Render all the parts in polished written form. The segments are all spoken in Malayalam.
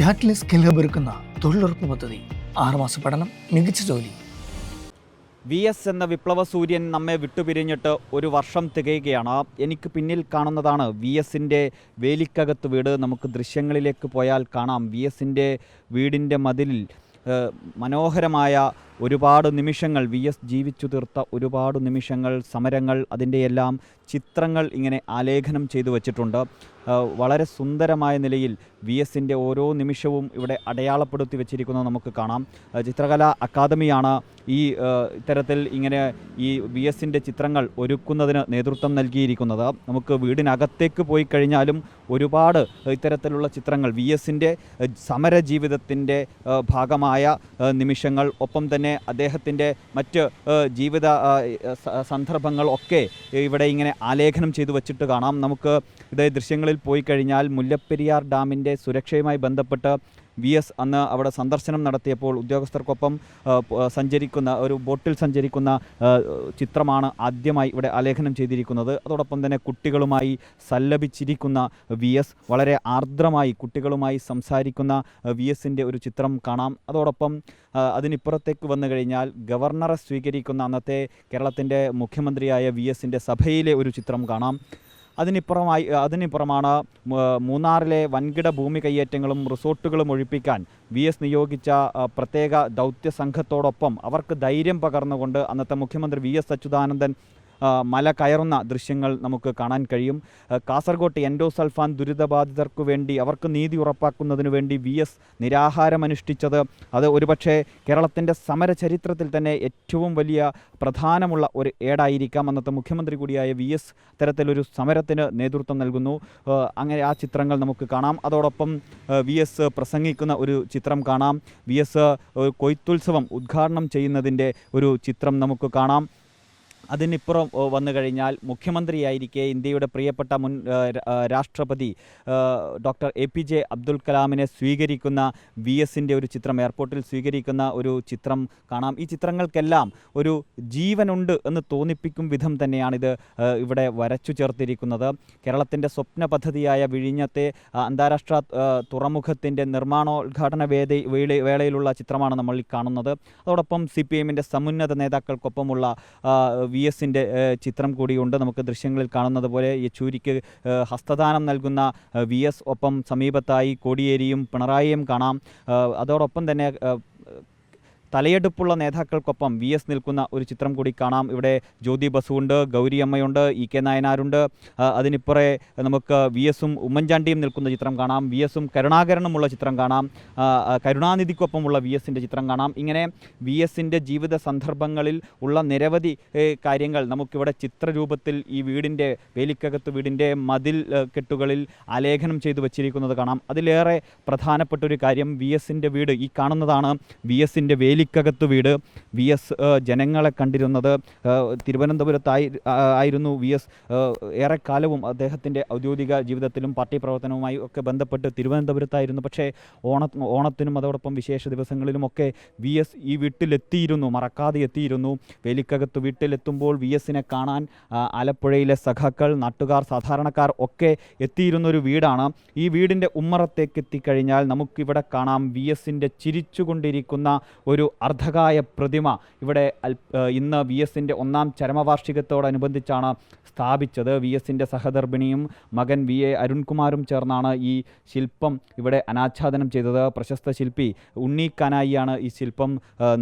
കാറ്റലിസ്റ്റ് സ്കിൽ ഹബ് ഒരുക്കുന്ന തൊഴിലുറപ്പ് പദ്ധതി 6 മാസ പഠനം, മികച്ച ജോലി. VS എന്ന വിപ്ലവ സൂര്യൻ നമ്മെ വിട്ടുപിരിഞ്ഞിട്ട് ഒരു വർഷം തികയുകയാണ്. എനിക്ക് പിന്നിൽ കാണുന്നതാണ് VSൻ്റെ വേലിക്കകത്ത് വീട്. നമുക്ക് ദൃശ്യങ്ങളിലേക്ക് പോയാൽ കാണാം VSൻ്റെ വീടിൻ്റെ മതിലിൽ മനോഹരമായ ഒരുപാട് നിമിഷങ്ങൾ, VS ജീവിച്ചു തീർത്ത ഒരുപാട് നിമിഷങ്ങൾ, സമരങ്ങൾ, അതിൻ്റെയെല്ലാം ചിത്രങ്ങൾ ഇങ്ങനെ ആലേഖനം ചെയ്തു വച്ചിട്ടുണ്ട്. വളരെ സുന്ദരമായ നിലയിൽ VSൻ്റെ ഓരോ നിമിഷവും ഇവിടെ അടയാളപ്പെടുത്തി വെച്ചിരിക്കുന്നത് നമുക്ക് കാണാം. ചിത്രകലാ അക്കാദമിയാണ് ഇത്തരത്തിൽ ഇങ്ങനെ ഈ VSൻ്റെ ചിത്രങ്ങൾ ഒരുക്കുന്നതിന് നേതൃത്വം നൽകിയിരിക്കുന്നത്. നമുക്ക് വീടിനകത്തേക്ക് പോയി കഴിഞ്ഞാലും ഒരുപാട് ഇത്തരത്തിലുള്ള ചിത്രങ്ങൾ, VSൻ്റെ സമര ജീവിതത്തിൻ്റെ ഭാഗമായ നിമിഷങ്ങൾ, ഒപ്പം തന്നെ അദ്ദേഹത്തിൻ്റെ മറ്റ് ജീവിത സന്ദർഭങ്ങൾ ഒക്കെ ഇവിടെ ഇങ്ങനെ ആലേഖനം ചെയ്തു വച്ചിട്ട് കാണാം. നമുക്ക് ഇതേ ദൃശ്യങ്ങളിൽ പോയി കഴിഞ്ഞാൽ മുല്ലപ്പെരിയാർ ഡാമിൻ്റെ സുരക്ഷയുമായി ബന്ധപ്പെട്ട് VS അന്ന് അവിടെ സന്ദർശനം നടത്തിയപ്പോൾ ഉദ്യോഗസ്ഥർക്കൊപ്പം സഞ്ചരിക്കുന്ന ഒരു ബോട്ടിൽ സഞ്ചരിക്കുന്ന ചിത്രമാണ് ആദ്യമായി ഇവിടെ ആലേഖനം ചെയ്തിരിക്കുന്നത്. അതോടൊപ്പം തന്നെ കുട്ടികളുമായി സല്ലപിച്ചിരിക്കുന്ന VS, വളരെ ആർദ്രമായി കുട്ടികളുമായി സംസാരിക്കുന്ന VSൻ്റെ ഒരു ചിത്രം കാണാം. അതോടൊപ്പം അതിനിപ്പുറത്തേക്ക് വന്നു കഴിഞ്ഞാൽ ഗവർണറെ സ്വീകരിക്കുന്ന അന്നത്തെ കേരളത്തിൻ്റെ മുഖ്യമന്ത്രിയായ VSൻ്റെ സഭയിലെ ഒരു ചിത്രം കാണാം. അതിനിപ്പുറമാണ് മൂന്നാറിലെ വൻകിട ഭൂമി കയ്യേറ്റങ്ങളും റിസോർട്ടുകളും ഒഴിപ്പിക്കാൻ VS നിയോഗിച്ച പ്രത്യേക ദൗത്യ സംഘത്തോടൊപ്പം അവർക്ക് ധൈര്യം പകർന്നുകൊണ്ട് അന്നത്തെ മുഖ്യമന്ത്രി VS അച്യുതാനന്ദൻ മല കയറുന്ന ദൃശ്യങ്ങൾ നമുക്ക് കാണാൻ കഴിയും. കാസർഗോട്ട് എൻഡോസൾഫാൻ ദുരിതബാധിതർക്കു വേണ്ടി, അവർക്ക് നീതി ഉറപ്പാക്കുന്നതിനു വേണ്ടി VS നിരാഹാരമനുഷ്ഠിച്ചത് അത് ഒരുപക്ഷെ കേരളത്തിൻ്റെ സമര ചരിത്രത്തിൽ തന്നെ ഏറ്റവും വലിയ പ്രധാനമുള്ള ഒരു ഏടായിരിക്കാം. അന്നത്തെ മുഖ്യമന്ത്രി കൂടിയായ VS തരത്തിലൊരു സമരത്തിന് നേതൃത്വം നൽകുന്നു. അങ്ങനെ ആ ചിത്രങ്ങൾ നമുക്ക് കാണാം. അതോടൊപ്പം VS പ്രസംഗിക്കുന്ന ഒരു ചിത്രം കാണാം. VS കൊയ്ത്തുത്സവം ഉദ്ഘാടനം ചെയ്യുന്നതിൻ്റെ ഒരു ചിത്രം നമുക്ക് കാണാം. അതിനിപ്പുറം വന്നു കഴിഞ്ഞാൽ മുഖ്യമന്ത്രിയായിരിക്കെ ഇന്ത്യയുടെ പ്രിയപ്പെട്ട മുൻ രാഷ്ട്രപതി ഡോക്ടർ APJ അബ്ദുൽ കലാമിനെ സ്വീകരിക്കുന്ന VSൻ്റെ ഒരു ചിത്രം, എയർപോർട്ടിൽ സ്വീകരിക്കുന്ന ഒരു ചിത്രം കാണാം. ഈ ചിത്രങ്ങൾക്കെല്ലാം ഒരു ജീവനുണ്ട് എന്ന് തോന്നിപ്പിക്കും വിധം തന്നെയാണിത് ഇവിടെ വരച്ചു ചേർത്തിരിക്കുന്നത്. കേരളത്തിൻ്റെ സ്വപ്ന പദ്ധതിയായ വിഴിഞ്ഞത്തെ അന്താരാഷ്ട്ര തുറമുഖത്തിൻ്റെ നിർമ്മാണോദ്ഘാടന വേളയിലുള്ള ചിത്രമാണ് നമ്മൾ ഈ കാണുന്നത്. അതോടൊപ്പം CPMൻ്റെ സമുന്നത നേതാക്കൾക്കൊപ്പമുള്ള VSൻ്റെ ചിത്രം കൂടിയുണ്ട്. നമുക്ക് ദൃശ്യങ്ങളിൽ കാണുന്നത് പോലെ യെച്ചൂരിക്ക് ഹസ്തദാനം നൽകുന്ന VS, ഒപ്പം സമീപത്തായി കോടിയേരിയും പിണറായിയും കാണാം. അതോടൊപ്പം തന്നെ തലയെടുപ്പുള്ള നേതാക്കൾക്കൊപ്പം VS നിൽക്കുന്ന ഒരു ചിത്രം കൂടി കാണാം. ഇവിടെ ജ്യോതി ബസുണ്ട്, ഗൗരിയമ്മയുണ്ട്, EK നായനാരുണ്ട്. അതിനിപ്പുറേ നമുക്ക് VSഉം ഉമ്മൻചാണ്ടിയും നിൽക്കുന്ന ചിത്രം കാണാം. VSഉം കരുണാകരനുമുള്ള ചിത്രം കാണാം. കരുണാനിധിക്കൊപ്പമുള്ള VSൻ്റെ ചിത്രം കാണാം. ഇങ്ങനെ VSൻ്റെ ജീവിത സന്ദർഭങ്ങളിൽ ഉള്ള നിരവധി കാര്യങ്ങൾ നമുക്കിവിടെ ചിത്രരൂപത്തിൽ ഈ വീടിൻ്റെ വേലിക്കകത്ത് വീടിൻ്റെ മതിൽ കെട്ടുകളിൽ ആലേഖനം ചെയ്തു വച്ചിരിക്കുന്നത് കാണാം. അതിലേറെ പ്രധാനപ്പെട്ടൊരു കാര്യം, VSൻ്റെ വീട് ഈ കാണുന്നതാണ്. VSൻ്റെ വേലിക്കകത്ത് വീട്. VS ജനങ്ങളെ കണ്ടിരുന്നത് തിരുവനന്തപുരത്തായിരുന്നു. VS ഏറെക്കാലവും അദ്ദേഹത്തിൻ്റെ ഔദ്യോഗിക ജീവിതത്തിലും പാർട്ടി പ്രവർത്തനവുമായി ഒക്കെ ബന്ധപ്പെട്ട് തിരുവനന്തപുരത്തായിരുന്നു. പക്ഷേ ഓണത്തിനും അതോടൊപ്പം വിശേഷ ദിവസങ്ങളിലുമൊക്കെ VS ഈ വീട്ടിലെത്തിയിരുന്നു, മറക്കാതെ എത്തിയിരുന്നു. വേലിക്കകത്ത് വീട്ടിലെത്തുമ്പോൾ VSനെ കാണാൻ ആലപ്പുഴയിലെ സഖാക്കൾ, നാട്ടുകാർ, സാധാരണക്കാർ ഒക്കെ എത്തിയിരുന്നൊരു വീടാണ്. ഈ വീടിൻ്റെ ഉമ്മറത്തേക്ക് എത്തിക്കഴിഞ്ഞാൽ നമുക്കിവിടെ കാണാം VSൻ്റെ ചിരിച്ചുകൊണ്ടിരിക്കുന്ന ഒരു അർദ്ധകായ പ്രതിമ. ഇവിടെ ഇന്ന് VSൻ്റെ 1ാം ചരമവാർഷികത്തോടനുബന്ധിച്ചാണ് സ്ഥാപിച്ചത്. VSൻ്റെ സഹധർമ്മിണിയും മകൻ VA അരുൺകുമാറും ചേർന്നാണ് ഈ ശില്പം ഇവിടെ അനാച്ഛാദനം ചെയ്തത്. പ്രശസ്ത ശില്പി ഉണ്ണി കനായിയാണ് ഈ ശില്പം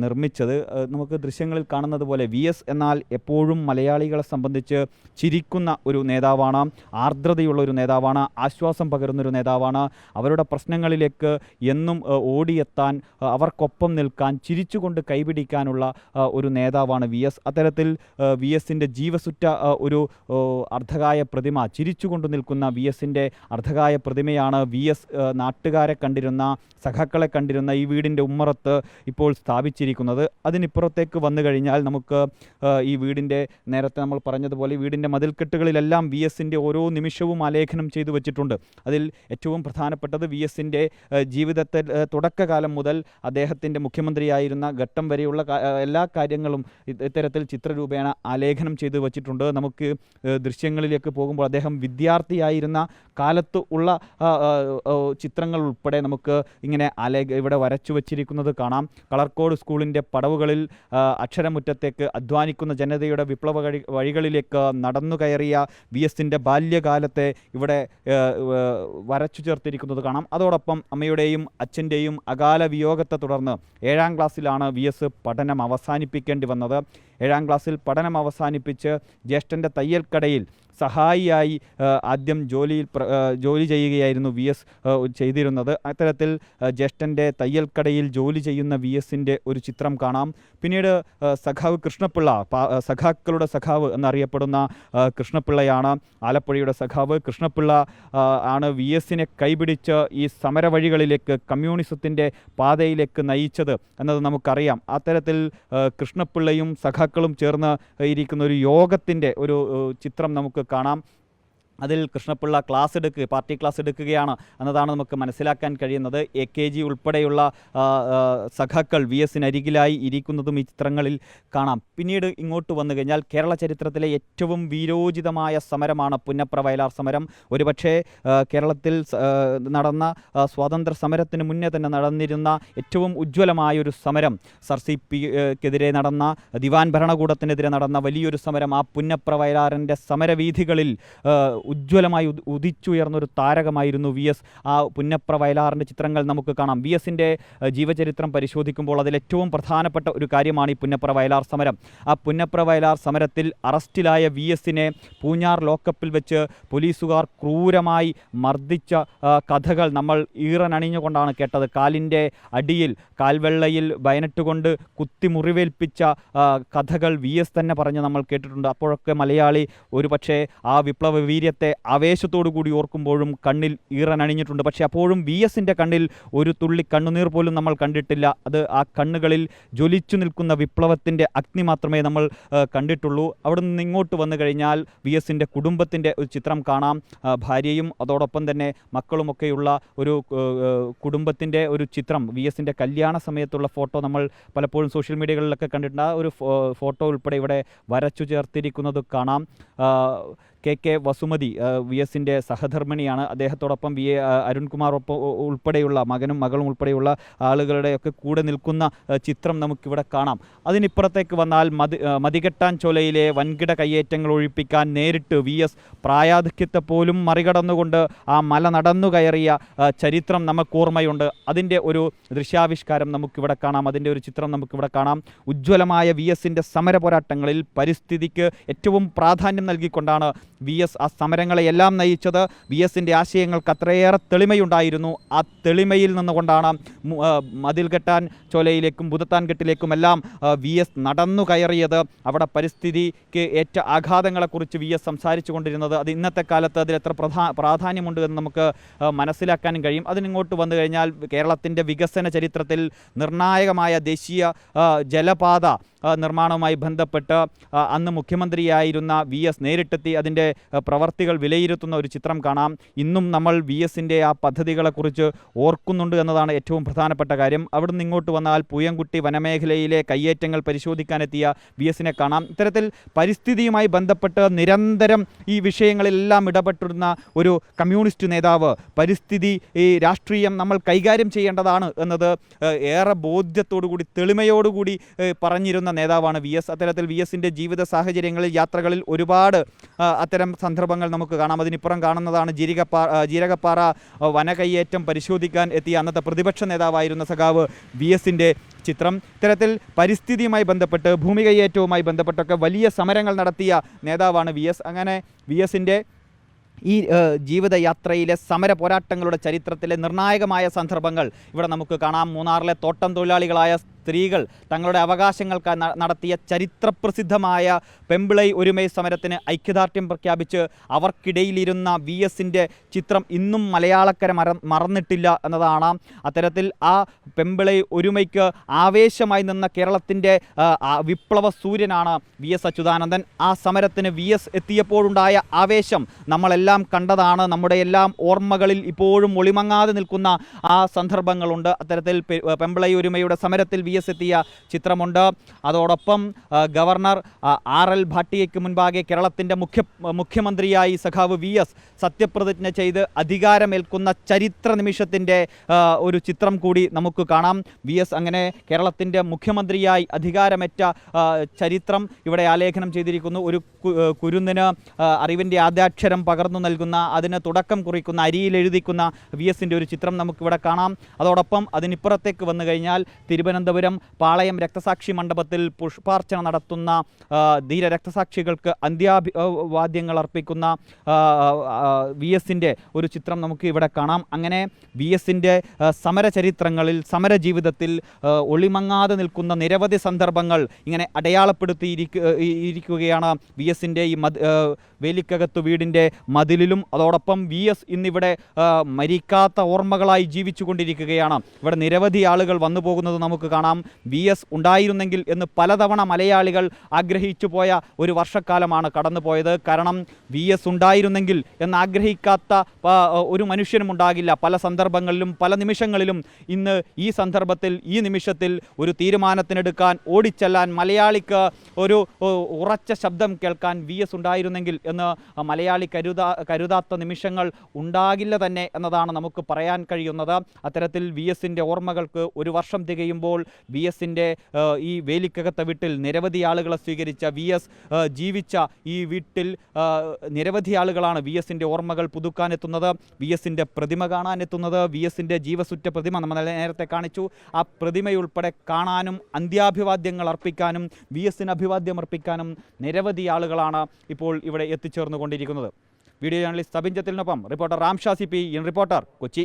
നിർമ്മിച്ചത്. നമുക്ക് ദൃശ്യങ്ങളിൽ കാണുന്നത് പോലെ VS എന്നാൽ എപ്പോഴും മലയാളികളെ സംബന്ധിച്ച് ചിരിക്കുന്ന ഒരു നേതാവാണ്, ആർദ്രതയുള്ള ഒരു നേതാവാണ്, ആശ്വാസം പകരുന്നൊരു നേതാവാണ്. അവരുടെ പ്രശ്നങ്ങളിലേക്ക് എന്നും ഓടിയെത്താൻ, അവർക്കൊപ്പം നിൽക്കാൻ, ചിരിച്ചുകൊണ്ട് കൈപിടിക്കാനുള്ള ഒരു നേതാവാണ് VS. അത്തരത്തിൽ VSൻ്റെ ജീവസുറ്റ ഒരു അർദ്ധകായ പ്രതിമ, ചിരിച്ചുകൊണ്ട് നിൽക്കുന്ന VSൻ്റെ അർദ്ധകായ പ്രതിമയാണ് VS നാട്ടുകാരെ കണ്ടിരുന്ന, സഖാക്കളെ കണ്ടിരുന്ന ഈ വീടിൻ്റെ ഉമ്മറത്ത് ഇപ്പോൾ സ്ഥാപിച്ചിരിക്കുന്നത്. അതിനിപ്പുറത്തേക്ക് വന്നു കഴിഞ്ഞാൽ നമുക്ക് ഈ വീടിൻ്റെ, നേരത്തെ നമ്മൾ പറഞ്ഞതുപോലെ വീടിൻ്റെ മതിൽക്കെട്ടുകളിലെല്ലാം VSൻ്റെ ഓരോ നിമിഷവും ആലേഖനം ചെയ്തു വച്ചിട്ടുണ്ട്. അതിൽ ഏറ്റവും പ്രധാനപ്പെട്ടത് VSൻ്റെ ജീവിതത്തിൽ തുടക്കകാലം മുതൽ അദ്ദേഹത്തിൻ്റെ മുഖ്യമന്ത്രിയായിരുന്ന ഘട്ടം വരെയുള്ള എല്ലാ കാര്യങ്ങളും ഇത്തരത്തിൽ ചിത്രരൂപേണ ആലേഖനം ചെയ്തു വച്ചിട്ടുണ്ട്. നമുക്ക് ദൃശ്യങ്ങളിലേക്ക് പോകുമ്പോൾ അദ്ദേഹം വിദ്യാർത്ഥിയായിരുന്ന കാലത്ത് ഉള്ള ചിത്രങ്ങൾ ഉൾപ്പെടെ നമുക്ക് ഇങ്ങനെ ഇവിടെ വരച്ചു വച്ചിരിക്കുന്നത് കാണാം. കളർക്കോട് സ്കൂളിൻ്റെ പടവുകളിൽ അക്ഷരമുറ്റത്തേക്ക് അധ്വാനിക്കുന്ന ജനതയുടെ വിപ്ലവ വഴികളിലേക്ക് നടന്നു കയറിയ VSൻ്റെ ബാല്യകാലത്തെ ഇവിടെ വരച്ചു ചേർത്തിരിക്കുന്നത് കാണാം. അതോടൊപ്പം അമ്മയുടെയും അച്ഛൻ്റെയും അകാല വിയോഗത്തെ തുടർന്ന് 7ാം ക്ലാസ്സിലാണ് VS പഠനം അവസാനിപ്പിക്കേണ്ടി വന്നത്. 7ാം ക്ലാസ്സിൽ പഠനം അവസാനിപ്പിച്ച് ജ്യേഷ്ഠൻ്റെ തയ്യൽക്കടയിൽ സഹായിയായി ആദ്യം ജോലി ചെയ്യുകയായിരുന്നു VS ചെയ്തിരുന്നത്. അത്തരത്തിൽ ജ്യേഷ്ഠൻ്റെ തയ്യൽക്കടയിൽ ജോലി ചെയ്യുന്ന VSൻ്റെ ഒരു ചിത്രം കാണാം. പിന്നീട് സഖാവ് കൃഷ്ണപിള്ള, സഖാക്കളുടെ സഖാവ് എന്നറിയപ്പെടുന്ന കൃഷ്ണപിള്ളയാണ്, ആലപ്പുഴയുടെ സഖാവ് കൃഷ്ണപിള്ള ആണ് VSനെ കൈപിടിച്ച് ഈ സമരവഴികളിലേക്ക്, കമ്മ്യൂണിസത്തിൻ്റെ പാതയിലേക്ക് നയിച്ചത് എന്നത് നമുക്കറിയാം. അത്തരത്തിൽ കൃഷ്ണപിള്ളയും സഖാക്കളും ചേർന്ന് ഇരിക്കുന്ന ഒരു യോഗത്തിൻ്റെ ഒരു ചിത്രം നമുക്ക് കാണാം. അതിൽ കൃഷ്ണപിള്ള പാർട്ടി ക്ലാസ് എടുക്കുകയാണ് എന്നതാണ് നമുക്ക് മനസ്സിലാക്കാൻ കഴിയുന്നത്. AKG ഉൾപ്പെടെയുള്ള സഖാക്കൾ VSനരികിലായി ഇരിക്കുന്നതും ഈ ചിത്രങ്ങളിൽ കാണാം. പിന്നീട് ഇങ്ങോട്ട് വന്നു കഴിഞ്ഞാൽ കേരള ചരിത്രത്തിലെ ഏറ്റവും വീരോചിതമായ സമരമാണ് പുന്നപ്ര വയലാർ സമരം. ഒരുപക്ഷെ കേരളത്തിൽ നടന്ന സ്വാതന്ത്ര്യ സമരത്തിന് മുന്നേ തന്നെ നടന്നിരുന്ന ഏറ്റവും ഉജ്ജ്വലമായൊരു സമരം, SRCPക്കെതിരെ നടന്ന, ദിവാൻ ഭരണകൂടത്തിനെതിരെ നടന്ന വലിയൊരു സമരം, ആ പുന്നപ്ര വയലാറിൻ്റെ സമരവീഥികളിൽ ഉജ്ജ്വലമായി ഉദിച്ചുയർന്നൊരു താരകമായിരുന്നു VS. ആ പുന്നപ്ര വയലാറിൻ്റെ ചിത്രങ്ങൾ നമുക്ക് കാണാം. VSൻ്റെ ജീവചരിത്രം പരിശോധിക്കുമ്പോൾ അതിലേറ്റവും പ്രധാനപ്പെട്ട ഒരു കാര്യമാണ് ഈ പുന്നപ്ര വയലാർ സമരം. ആ പുന്നപ്ര വയലാർ സമരത്തിൽ അറസ്റ്റിലായ VSനെ പൂഞ്ഞാർ ലോക്കപ്പിൽ വെച്ച് പോലീസുകാർ ക്രൂരമായി മർദ്ദിച്ച കഥകൾ നമ്മൾ ഈറനണിഞ്ഞുകൊണ്ടാണ് കേട്ടത്. കാലിൻ്റെ അടിയിൽ, കാൽവെള്ളയിൽ ബയനറ്റ് കൊണ്ട് കുത്തി മുറിവേൽപ്പിച്ച കഥകൾ VS തന്നെ പറഞ്ഞ് നമ്മൾ കേട്ടിട്ടുണ്ട്. അപ്പോഴൊക്കെ മലയാളി ഒരുപക്ഷെ ആ വിപ്ലവ വീര്യത്തെ ആവേശത്തോടു കൂടി ഓർക്കുമ്പോഴും കണ്ണിൽ ഈറനണിഞ്ഞിട്ടുണ്ട്. പക്ഷേ അപ്പോഴും VSൻ്റെ കണ്ണിൽ ഒരു തുള്ളി കണ്ണുനീർ പോലും നമ്മൾ കണ്ടിട്ടില്ല. അത് ആ കണ്ണുകളിൽ ജ്വലിച്ചു നിൽക്കുന്ന വിപ്ലവത്തിൻ്റെ അഗ്നി മാത്രമേ നമ്മൾ കണ്ടിട്ടുള്ളൂ. അവിടെ നിന്ന് ഇങ്ങോട്ട് വന്നു കഴിഞ്ഞാൽ VSൻ്റെ കുടുംബത്തിൻ്റെ ഒരു ചിത്രം കാണാം. ഭാര്യയും അതോടൊപ്പം തന്നെ മക്കളുമൊക്കെയുള്ള ഒരു കുടുംബത്തിൻ്റെ ഒരു ചിത്രം, VSൻ്റെ കല്യാണ സമയത്തുള്ള ഫോട്ടോ നമ്മൾ പലപ്പോഴും സോഷ്യൽ മീഡിയകളിലൊക്കെ കണ്ടിട്ടുണ്ട്. ആ ഒരു ഫോട്ടോ ഉൾപ്പെടെ ഇവിടെ വരച്ചു ചേർത്തിരിക്കുന്നത് കാണാം. KK വസുമതി VSൻ്റെ സഹധർമ്മിണിയാണ്. അദ്ദേഹത്തോടൊപ്പം അരുൺകുമാർ ഉൾപ്പെടെയുള്ള മകളും ഉൾപ്പെടെയുള്ള ആളുകളുടെയൊക്കെ കൂടെ നിൽക്കുന്ന ചിത്രം നമുക്കിവിടെ കാണാം. അതിനിപ്പുറത്തേക്ക് വന്നാൽ മതികെട്ടാൻ ചോലയിലെ വൻകിട കയ്യേറ്റങ്ങൾ ഒഴിപ്പിക്കാൻ നേരിട്ട് VS പ്രായാധിക്യത്തെ പോലും മറികടന്നുകൊണ്ട് ആ മല നടന്നു കയറിയ ചരിത്രം നമുക്ക് ഓർമ്മയുണ്ട്. അതിൻ്റെ ഒരു ദൃശ്യാവിഷ്കാരം നമുക്കിവിടെ കാണാം, അതിൻ്റെ ഒരു ചിത്രം നമുക്കിവിടെ കാണാം. ഉജ്ജ്വലമായ VSൻ്റെ സമര പോരാട്ടങ്ങളിൽ പരിസ്ഥിതിക്ക് ഏറ്റവും പ്രാധാന്യം നൽകിക്കൊണ്ടാണ് VS ആ സമരങ്ങളെയെല്ലാം നയിച്ചത്. VSൻ്റെ ആശയങ്ങൾക്ക് അത്രയേറെ തെളിമയുണ്ടായിരുന്നു. ആ തെളിമയിൽ നിന്നുകൊണ്ടാണ് മതിൽകെട്ടാൻ ചോലയിലേക്കും ഭൂതത്താൻകെട്ടിലേക്കുമെല്ലാം VS നടന്നു കയറിയത്. അവിടെ പരിസ്ഥിതിക്ക് ഏറ്റ ആഘാതങ്ങളെക്കുറിച്ച് VS സംസാരിച്ചു കൊണ്ടിരുന്നത്. അത് ഇന്നത്തെ കാലത്ത് അതിലെത്ര പ്രാധാന്യമുണ്ട് എന്ന് നമുക്ക് മനസ്സിലാക്കാനും കഴിയും. അതിനിങ്ങോട്ട് വന്നു കഴിഞ്ഞാൽ കേരളത്തിൻ്റെ വികസന ചരിത്രത്തിൽ നിർണായകമായ ദേശീയ ജലപാത നിർമ്മാണവുമായി ബന്ധപ്പെട്ട് അന്ന് മുഖ്യമന്ത്രിയായിരുന്ന VS നേരിട്ടെത്തി അതിൻ്റെ പ്രവർത്തികൾ വിലയിരുത്തുന്ന ഒരു ചിത്രം കാണാം. ഇന്നും നമ്മൾ VSൻ്റെ ആ പദ്ധതികളെക്കുറിച്ച് ഓർക്കുന്നുണ്ട് എന്നതാണ് ഏറ്റവും പ്രധാനപ്പെട്ട കാര്യം. അവിടെ നിന്ന് ഇങ്ങോട്ട് വന്നാൽ പൂയംകുട്ടി വനമേഖലയിലെ കയ്യേറ്റങ്ങൾ പരിശോധിക്കാനെത്തിയ VSനെ കാണാം. ഇത്തരത്തിൽ പരിസ്ഥിതിയുമായി ബന്ധപ്പെട്ട് നിരന്തരം ഈ വിഷയങ്ങളിലെല്ലാം ഇടപെട്ടിരുന്ന ഒരു കമ്മ്യൂണിസ്റ്റ് നേതാവ്, പരിസ്ഥിതി രാഷ്ട്രീയം നമ്മൾ കൈകാര്യം ചെയ്യേണ്ടതാണ് എന്നത് ഏറെ ബോധ്യത്തോടുകൂടി തെളിമയോടുകൂടി പറഞ്ഞിരുന്ന നേതാവാണ് VS. അത്തരത്തിൽ VSൻ്റെ ജീവിത സാഹചര്യങ്ങളിൽ, യാത്രകളിൽ ഒരുപാട് അത്തരം സന്ദർഭങ്ങൾ നമുക്ക് കാണാം. അതിനിപ്പുറം കാണുന്നതാണ് ജീരകപ്പാറ വനകയ്യേറ്റം പരിശോധിക്കാൻ എത്തിയ അന്നത്തെ പ്രതിപക്ഷ നേതാവായിരുന്ന സഖാവ് VSൻ്റെ ചിത്രം. ഇത്തരത്തിൽ പരിസ്ഥിതിയുമായി ബന്ധപ്പെട്ട്, ഭൂമി കയ്യേറ്റവുമായി ബന്ധപ്പെട്ടൊക്കെ വലിയ സമരങ്ങൾ നടത്തിയ നേതാവാണ് VS. അങ്ങനെ VSൻ്റെ ഈ ജീവിതയാത്രയിലെ സമര പോരാട്ടങ്ങളുടെ ചരിത്രത്തിലെ നിർണായകമായ സന്ദർഭങ്ങൾ ഇവിടെ നമുക്ക് കാണാം. മൂന്നാറിലെ തോട്ടം തൊഴിലാളികളായ സ്ത്രീകൾ തങ്ങളുടെ അവകാശങ്ങൾക്ക് നടത്തിയ ചരിത്രപ്രസിദ്ധമായ പെമ്പിളൈ ഒരുമൈ സമരത്തിന് ഐക്യദാർഢ്യം പ്രഖ്യാപിച്ച് അവർക്കിടയിലിരുന്ന VSൻ്റെ ചിത്രം ഇന്നും മലയാളക്കര മറന്നിട്ടില്ല എന്നതാണ്. അത്തരത്തിൽ ആ പെമ്പിളൈ ഒരുമയ്ക്ക് ആവേശമായി നിന്ന കേരളത്തിൻ്റെ വിപ്ലവ സൂര്യനാണ് VS അച്യുതാനന്ദൻ. ആ സമരത്തിന് VS എത്തിയപ്പോഴുണ്ടായ ആവേശം നമ്മളെല്ലാം കണ്ടതാണ്. നമ്മുടെ എല്ലാം ഓർമ്മകളിൽ ഇപ്പോഴും ഒളിമങ്ങാതെ നിൽക്കുന്ന ആ സന്ദർഭങ്ങളുണ്ട്. അത്തരത്തിൽ പെമ്പിളൈ ഒരുമയുടെ സമരത്തിൽ VS എസ് എത്തിയ ചിത്രമുണ്ട്. അതോടൊപ്പം ഗവർണർ RL ഭാട്ടിയയ്ക്ക് മുൻപാകെ കേരളത്തിൻ്റെ മുഖ്യമന്ത്രിയായി സഖാവ് VS സത്യപ്രതിജ്ഞ ചെയ്ത് അധികാരമേൽക്കുന്ന ചരിത്ര നിമിഷത്തിൻ്റെ ഒരു ചിത്രം കൂടി നമുക്ക് കാണാം. VS അങ്ങനെ കേരളത്തിൻ്റെ മുഖ്യമന്ത്രിയായി അധികാരമേറ്റ ചരിത്രം ഇവിടെ ആലേഖനം ചെയ്തിരിക്കുന്നു. ഒരു കുരുന്നിന് അറിവിൻ്റെ ആദ്യാക്ഷരം പകർന്നു നൽകുന്ന, അതിന് തുടക്കം കുറിക്കുന്ന, അരിയിൽ എഴുതിക്കുന്ന VSൻ്റെ ഒരു ചിത്രം നമുക്കിവിടെ കാണാം. അതോടൊപ്പം അതിനിപ്പുറത്തേക്ക് വന്നു കഴിഞ്ഞാൽ തിരുവനന്തപുരം പാളയം രക്തസാക്ഷി മണ്ഡപത്തിൽ പുഷ്പാർച്ചന നടത്തുന്ന ധീര രക്തസാക്ഷികൾക്ക് അന്ത്യാഭിവാദ്യങ്ങൾ അർപ്പിക്കുന്ന VSൻ്റെ ഒരു ചിത്രം നമുക്ക് ഇവിടെ കാണാം. അങ്ങനെ VSൻ്റെ സമരചരിത്രങ്ങളിൽ, സമരജീവിതത്തിൽ ഒളിമങ്ങാതെ നിൽക്കുന്ന നിരവധി സന്ദർഭങ്ങൾ ഇങ്ങനെ അടയാളപ്പെടുത്തിയിരിക്കുകയാണ് VSൻ്റെ ഈ വേലിക്കകത്ത് വീടിൻ്റെ മതിലിലും. അതോടൊപ്പം VS ഇന്നിവിടെ മരിക്കാത്ത ഓർമ്മകളായി ജീവിച്ചു കൊണ്ടിരിക്കുകയാണ്. ഇവിടെ നിരവധി ആളുകൾ വന്നു പോകുന്നത് നമുക്ക് കാണാം. VS ഉണ്ടായിരുന്നെങ്കിൽ എന്ന് പലതവണ മലയാളികൾ ആഗ്രഹിച്ചു പോയ ഒരു വർഷക്കാലമാണ് കടന്നുപോയത്. കാരണം VS ഉണ്ടായിരുന്നെങ്കിൽ എന്നാഗ്രഹിക്കാത്ത ഒരു മനുഷ്യനും ഉണ്ടാകില്ല. പല സന്ദർഭങ്ങളിലും പല നിമിഷങ്ങളിലും ഇന്ന് ഈ സന്ദർഭത്തിൽ, ഈ നിമിഷത്തിൽ ഒരു തീരുമാനത്തിനെടുക്കാൻ, ഓടിച്ചെല്ലാൻ, മലയാളിക്ക് ഒരു ഉറച്ച ശബ്ദം കേൾക്കാൻ VS ഉണ്ടായിരുന്നെങ്കിൽ എന്ന് മലയാളി കരുതാത്ത നിമിഷങ്ങൾ ഉണ്ടാകില്ല തന്നെ എന്നതാണ് നമുക്ക് പറയാൻ കഴിയുന്നത്. അത്തരത്തിൽ VSൻ്റെ ഓർമ്മകൾക്ക് ഒരു വർഷം തികയുമ്പോൾ VSൻ്റെ ഈ വേലിക്കകത്ത വീട്ടിൽ നിരവധി ആളുകളെ സ്വീകരിച്ച, VS ജീവിച്ച ഈ വീട്ടിൽ നിരവധി ആളുകളാണ് VSൻ്റെ ഓർമ്മകൾ പുതുക്കാനെത്തുന്നത്, VSൻ്റെ പ്രതിമ കാണാനെത്തുന്നത്. VSൻ്റെ ജീവസുറ്റ പ്രതിമ നമ്മൾ നേരത്തെ കാണിച്ചു. ആ പ്രതിമയുൾപ്പെടെ കാണാനും അന്ത്യാഭിവാദ്യങ്ങൾ അർപ്പിക്കാനും VSന് അഭിവാദ്യം അർപ്പിക്കാനും നിരവധി ആളുകളാണ് ഇപ്പോൾ ഇവിടെ എത്തിച്ചേർന്നുകൊണ്ടിരിക്കുന്നത്. വീഡിയോ ജേർണലിസ്റ്റ് സബിൻ ജത്തിലിനൊപ്പം reporter Ramsha CP, reporter, Kochi.